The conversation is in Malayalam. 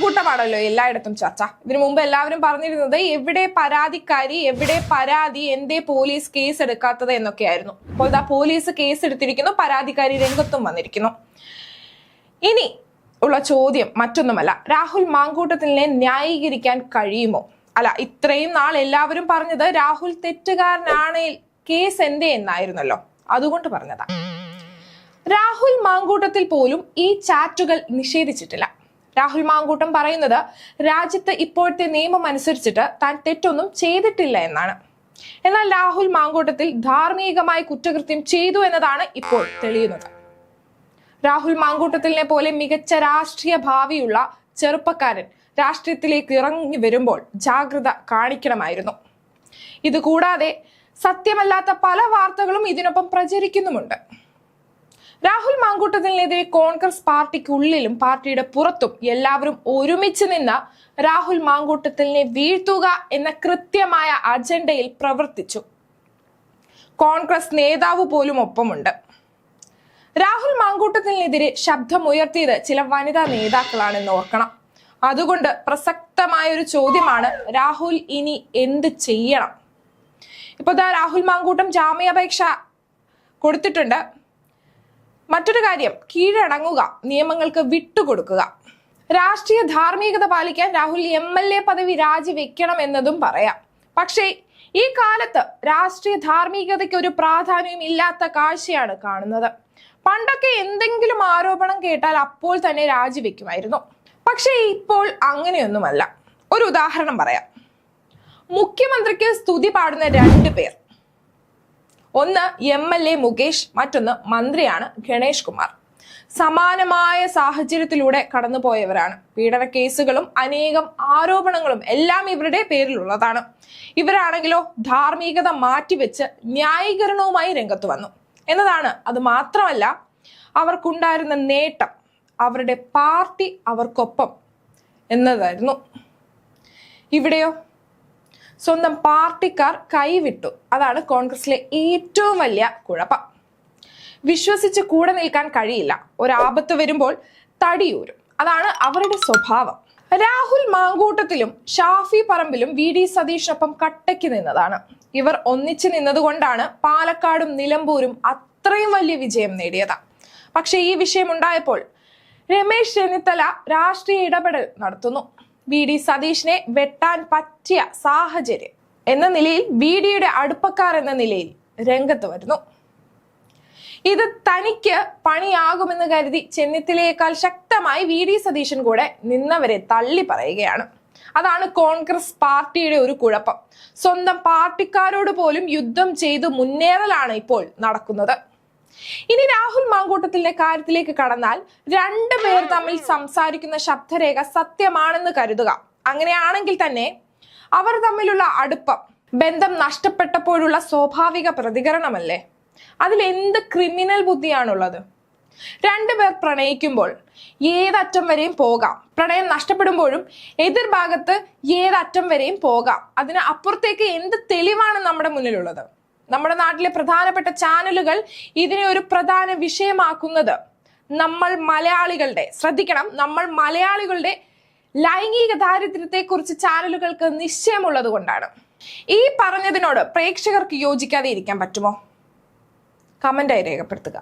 മാങ്കൂട്ടമാണല്ലോ എല്ലായിടത്തും ചർച്ച. ഇതിനു മുമ്പ് എല്ലാവരും പറഞ്ഞിരുന്നത് എവിടെ പരാതിക്കാരി, എവിടെ പരാതി, എന്തേ പോലീസ് കേസ് എടുക്കാത്തത് എന്നൊക്കെയായിരുന്നു. അപ്പോൾ ഇതാ പോലീസ് കേസ് എടുത്തിരിക്കുന്നു, പരാതിക്കാരി രംഗത്തും വന്നിരിക്കുന്നു. ഇനി ഉള്ള ചോദ്യം മറ്റൊന്നുമല്ല, രാഹുൽ മാങ്കൂട്ടത്തിനെ ന്യായീകരിക്കാൻ കഴിയുമോ? അല്ല, ഇത്രയും നാൾ എല്ലാവരും പറഞ്ഞത് രാഹുൽ തെറ്റുകാരനാണെങ്കിൽ കേസ് എന്തേ എന്നായിരുന്നല്ലോ, അതുകൊണ്ട് പറഞ്ഞതാ. രാഹുൽ മാങ്കൂട്ടത്തിൽ പോലും ഈ ചാറ്റുകൾ നിഷേധിച്ചിട്ടില്ല. രാഹുൽ മാങ്കൂട്ടം പറയുന്നത് രാജ്യത്ത് ഇപ്പോഴത്തെ നിയമം അനുസരിച്ചിട്ട് താൻ തെറ്റൊന്നും ചെയ്തിട്ടില്ല എന്നാണ്. എന്നാൽ രാഹുൽ മാങ്കൂട്ടത്തിൽ ധാർമ്മികമായ കുറ്റകൃത്യം ചെയ്തു എന്നതാണ് ഇപ്പോൾ തെളിയുന്നത്. രാഹുൽ മാങ്കൂട്ടത്തിനെ പോലെ മികച്ച രാഷ്ട്രീയ ഭാവിയുള്ള ചെറുപ്പക്കാരൻ രാഷ്ട്രീയത്തിലേക്ക് ഇറങ്ങി വരുമ്പോൾ ജാഗ്രത കാണിക്കണമായിരുന്നു. ഇതുകൂടാതെ സത്യമല്ലാത്ത പല വാർത്തകളും ഇതിനൊപ്പം പ്രചരിക്കുന്നുമുണ്ട്. രാഹുൽ മാങ്കൂട്ടത്തിനെതിരെ കോൺഗ്രസ് പാർട്ടിക്കുള്ളിലും പാർട്ടിയുടെ പുറത്തും എല്ലാവരും ഒരുമിച്ച് നിന്ന് രാഹുൽ മാങ്കൂട്ടത്തിനെ വീഴ്ത്തുക എന്ന കൃത്യമായ അജണ്ടയിൽ പ്രവർത്തിച്ചു. കോൺഗ്രസ് നേതാവ് പോലും ഒപ്പമുണ്ട്. രാഹുൽ മാങ്കൂട്ടത്തിനെതിരെ ശബ്ദമുയർത്തിയത് ചില വനിതാ നേതാക്കളാണെന്ന് ഓർക്കണം. അതുകൊണ്ട് പ്രസക്തമായ ഒരു ചോദ്യമാണ്, രാഹുൽ ഇനി എന്ത് ചെയ്യണം? ഇപ്പൊ രാഹുൽ മാങ്കൂട്ടം ജാമ്യാപേക്ഷ കൊടുത്തിട്ടുണ്ട്. മറ്റൊരു കാര്യം, കീഴടങ്ങുക, നിയമങ്ങൾക്ക് വിട്ടുകൊടുക്കുക. രാഷ്ട്രീയ ധാർമ്മികത പാലിക്കാൻ രാഹുൽ MLA പദവി രാജിവെക്കണം എന്നതും പറയാം. പക്ഷേ ഈ കാലത്ത് രാഷ്ട്രീയ ധാർമ്മികതയ്ക്ക് ഒരു പ്രാധാന്യം ഇല്ലാത്ത കാഴ്ചയാണ് കാണുന്നത്. പണ്ടൊക്കെ എന്തെങ്കിലും ആരോപണം കേട്ടാൽ അപ്പോൾ തന്നെ രാജിവെക്കുമായിരുന്നു. പക്ഷേ ഇപ്പോൾ അങ്ങനെയൊന്നുമല്ല. ഒരു ഉദാഹരണം പറയാം. മുഖ്യമന്ത്രിക്ക് സ്തുതി പാടുന്ന 2 പേർ, ഒന്ന് MLA മുകേഷ്, മറ്റൊന്ന് മന്ത്രിയാണ് ഗണേഷ് കുമാർ. സമാനമായ സാഹചര്യത്തിലൂടെ കടന്നുപോയവരാണ്. പീഡന കേസുകളും അനേകം ആരോപണങ്ങളും എല്ലാം ഇവരുടെ പേരിലുള്ളതാണ്. ഇവരാണെങ്കിലോ ധാർമ്മികത മാറ്റിവെച്ച് ന്യായീകരണവുമായി രംഗത്ത് വന്നു എന്നതാണ്. അത് മാത്രമല്ല, അവർക്കുണ്ടായിരുന്ന നേട്ടം അവരുടെ പാർട്ടി അവർക്കൊപ്പം എന്നതായിരുന്നു. ഇവിടെയോ സ്വന്തം പാർട്ടിക്കാർ കൈവിട്ടു. അതാണ് കോൺഗ്രസിലെ ഏറ്റവും വലിയ കുഴപ്പം. വിശ്വസിച്ച് കൂടെ നിൽക്കാൻ കഴിയില്ല. ഒരാപത്ത് വരുമ്പോൾ തടിയൂരും. അതാണ് അവരുടെ സ്വഭാവം. രാഹുൽ മാങ്കൂട്ടത്തിലും ഷാഫി പറമ്പിലും VD സതീഷിനൊപ്പം കട്ടയ്ക്ക് നിന്നതാണ്. ഇവർ ഒന്നിച്ചു നിന്നതുകൊണ്ടാണ് പാലക്കാടും നിലമ്പൂരും അത്രയും വലിയ വിജയം നേടിയത്. പക്ഷെ ഈ വിഷയം ഉണ്ടായപ്പോൾ രമേശ് ചെന്നിത്തല രാഷ്ട്രീയ ഇടപെടൽ നടത്തുന്നു. VD സതീഷിനെ വെട്ടാൻ പറ്റിയ സാഹചര്യം എന്ന നിലയിൽ VDയുടെ അടുപ്പക്കാർ എന്ന നിലയിൽ രംഗത്ത് വരുന്നു. ഇത് തനിക്ക് പണിയാകുമെന്ന് കരുതി ചെന്നിത്തലയേക്കാൾ ശക്തമായി VD സതീശൻ കൂടെ നിന്നവരെ തള്ളി പറയുകയാണ്. അതാണ് കോൺഗ്രസ് പാർട്ടിയുടെ ഒരു കുഴപ്പം. സ്വന്തം പാർട്ടിക്കാരോട് പോലും യുദ്ധം ചെയ്ത് മുന്നേറലാണ് ഇപ്പോൾ നടക്കുന്നത്. ഇനി രാഹുൽ മാങ്കൂട്ടത്തിന്റെ കാര്യത്തിലേക്ക് കടന്നാൽ, 2 പേർ തമ്മിൽ സംസാരിക്കുന്ന ശബ്ദരേഖ സത്യമാണെന്ന് കരുതുക. അങ്ങനെയാണെങ്കിൽ തന്നെ അവർ തമ്മിലുള്ള അടുപ്പം, ബന്ധം നഷ്ടപ്പെട്ടപ്പോഴുള്ള സ്വാഭാവിക പ്രതികരണമല്ലേ? അതിൽ എന്ത് ക്രിമിനൽ ബുദ്ധിയാണുള്ളത്? 2 പേർ പ്രണയിക്കുമ്പോൾ ഏതറ്റം വരെയും പോകാം. പ്രണയം നഷ്ടപ്പെടുമ്പോഴും എതിർഭാഗത്ത് ഏതറ്റം വരെയും പോകാം. അതിന് അപ്പുറത്തേക്ക് എന്ത് തെളിവാണ് നമ്മുടെ മുന്നിലുള്ളത്? നമ്മുടെ നാട്ടിലെ പ്രധാനപ്പെട്ട ചാനലുകൾ ഇതിനെ ഒരു പ്രധാന വിഷയമാക്കുന്നത് നമ്മൾ മലയാളികളുടെ ലൈംഗിക ദാരിദ്ര്യത്തെ കുറിച്ച് ചാനലുകൾക്ക് നിശ്ചയമുള്ളത് കൊണ്ടാണ്. ഈ പറഞ്ഞതിനോട് പ്രേക്ഷകർക്ക് യോജിക്കാതെ ഇരിക്കാൻ പറ്റുമോ? കമന്റായി രേഖപ്പെടുത്തുക.